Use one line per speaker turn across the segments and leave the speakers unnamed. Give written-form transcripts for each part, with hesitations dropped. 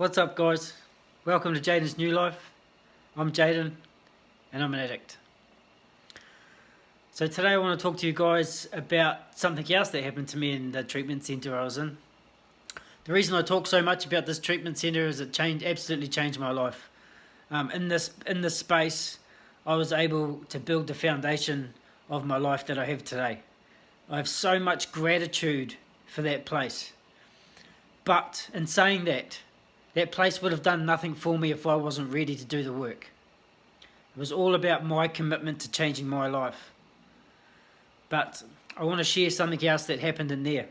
What's up, guys? Welcome to Jaden's New Life. I'm Jaden, and I'm an addict. So today I want to talk to you guys about something else that happened to me in the treatment centre I was in. The reason I talk so much about this treatment centre is it absolutely changed my life. In this space, I was able to build the foundation of my life that I have today. I have so much gratitude for that place. But in saying that, that place would have done nothing for me if I wasn't ready to do the work. It was all about my commitment to changing my life. But I want to share something else that happened in there.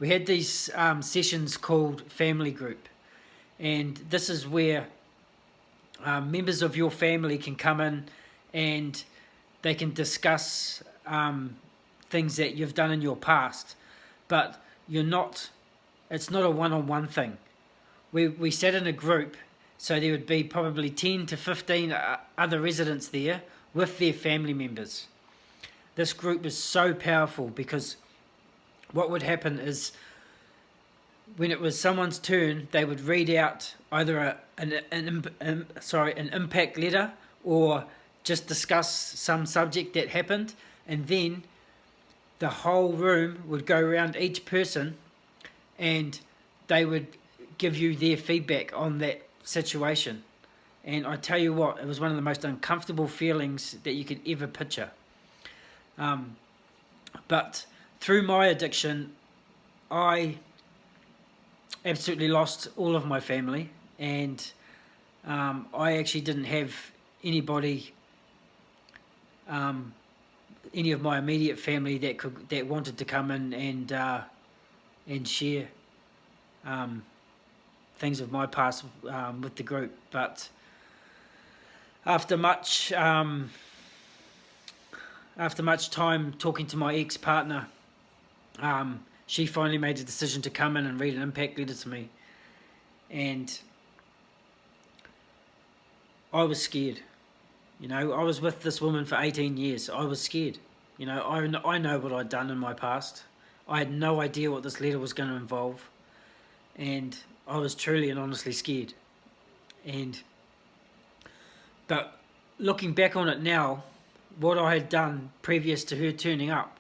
We had these sessions called family group. And this is where members of your family can come in and they can discuss things that you've done in your past. But it's not a one-on-one thing. We sat in a group, so there would be probably 10 to 15 other residents there with their family members. This group was so powerful because what would happen is when it was someone's turn, they would read out either an impact letter or just discuss some subject that happened, and then the whole room would go around each person and they would give you their feedback on that situation. And I tell you what, it was one of the most uncomfortable feelings that you could ever picture. But through my addiction, I absolutely lost all of my family, and I actually didn't have anybody, any of my immediate family that wanted to come in and share things of my past with the group. But after much time talking to my ex-partner, she finally made a decision to come in and read an impact letter to me, and I was scared. I was with this woman for 18 years. I was scared. I know what I'd done in my past. I had no idea what this letter was going to involve, and I was truly and honestly scared. But looking back on it now, what I had done previous to her turning up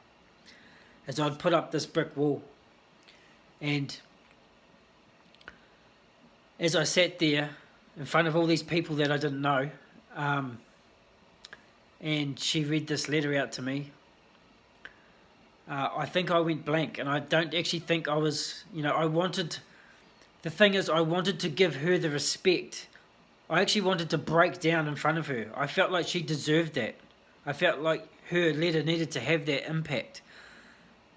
is I'd put up this brick wall, and as I sat there in front of all these people that I didn't know, and she read this letter out to me, I think I went blank, and I don't actually think I was, I wanted to give her the respect. I actually wanted to break down in front of her. I felt like she deserved that. I felt like her letter needed to have that impact.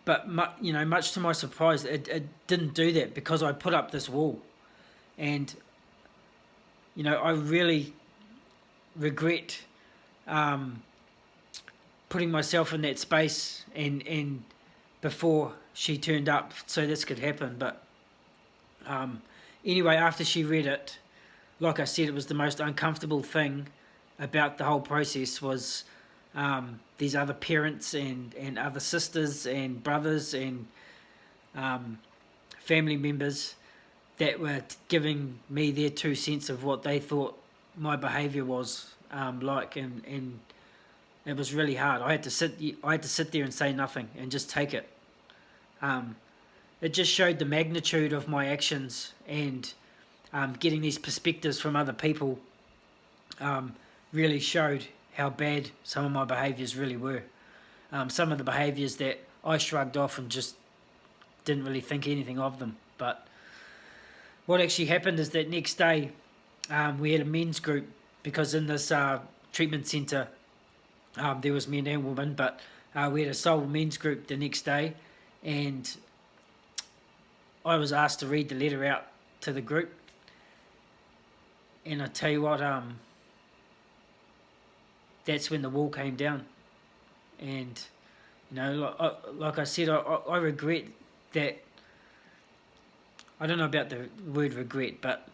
But, much to my surprise, it didn't do that because I put up this wall. And, I really regret putting myself in that space and before she turned up so this could happen. But anyway, after she read it, like I said, it was the most uncomfortable thing about the whole process was these other parents and other sisters and brothers and family members that were giving me their 2 cents of what they thought my behaviour was like, and it was really hard. I had to sit there and say nothing and just take it. It just showed the magnitude of my actions, and getting these perspectives from other people really showed how bad some of my behaviours really were. Some of the behaviours that I shrugged off and just didn't really think anything of them. But what actually happened is that next day we had a men's group, because in this treatment centre there was men and women, but we had a sole men's group the next day, and I was asked to read the letter out to the group. And I tell you what, that's when the wall came down. And, like I said, I regret that. I don't know about the word regret, but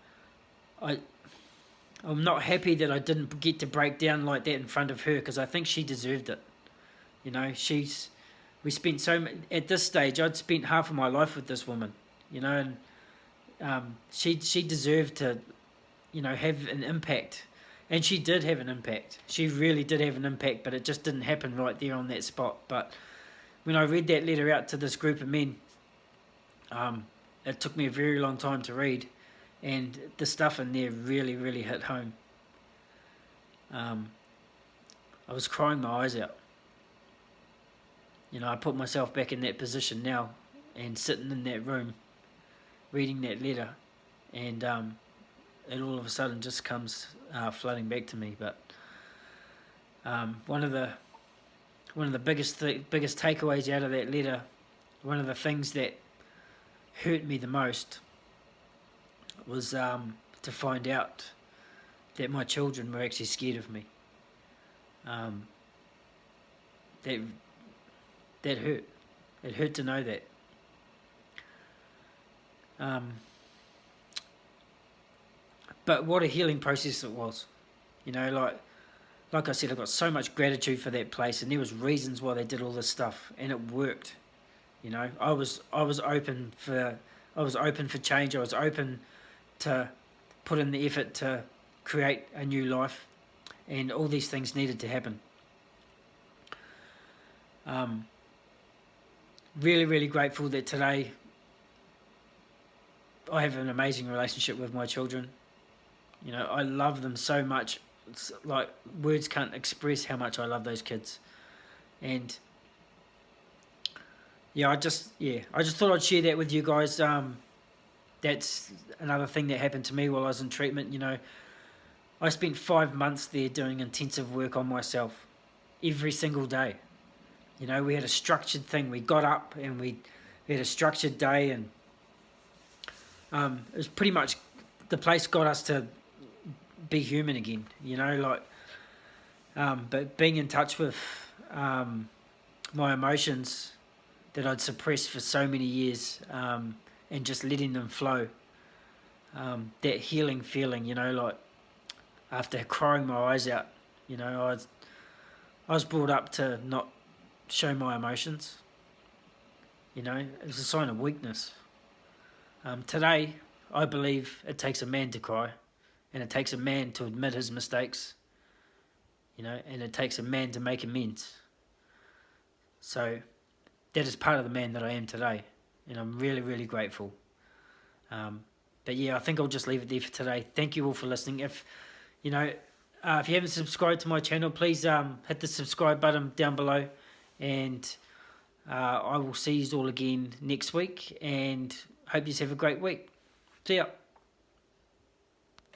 I'm not happy that I didn't get to break down like that in front of her, because I think she deserved it. We spent at this stage, I'd spent half of my life with this woman, and she deserved to, have an impact. And she did have an impact. She really did have an impact, but it just didn't happen right there on that spot. But when I read that letter out to this group of men, it took me a very long time to read, and the stuff in there really, really hit home. I was crying my eyes out. I put myself back in that position now, and sitting in that room, reading that letter, and it all of a sudden just comes flooding back to me. But one of the biggest takeaways out of that letter, one of the things that hurt me the most was to find out that my children were actually scared of me. That hurt. It hurt to know that. But what a healing process it was. Like I said, I got so much gratitude for that place, and there was reasons why they did all this stuff, and it worked. I was open for change. I was open to put in the effort to create a new life, and all these things needed to happen. Really, really grateful that today I have an amazing relationship with my children. I love them so much. It's like words can't express how much I love those kids. And I just thought I'd share that with you guys. That's another thing that happened to me while I was in treatment. I spent 5 months there doing intensive work on myself every single day. We had a structured thing. We got up and we had a structured day, and it was pretty much the place got us to be human again. But being in touch with my emotions that I'd suppressed for so many years, and just letting them flow. That healing feeling, after crying my eyes out, I was brought up to not show my emotions. It was a sign of weakness. Today, I believe it takes a man to cry, and it takes a man to admit his mistakes, and it takes a man to make amends. So that is part of the man that I am today, and I'm really, really grateful. But I think I'll just leave it there for today. Thank you all for listening. If you haven't subscribed to my channel, please hit the subscribe button down below, and I will see you all again next week, and hope you have a great week. See ya.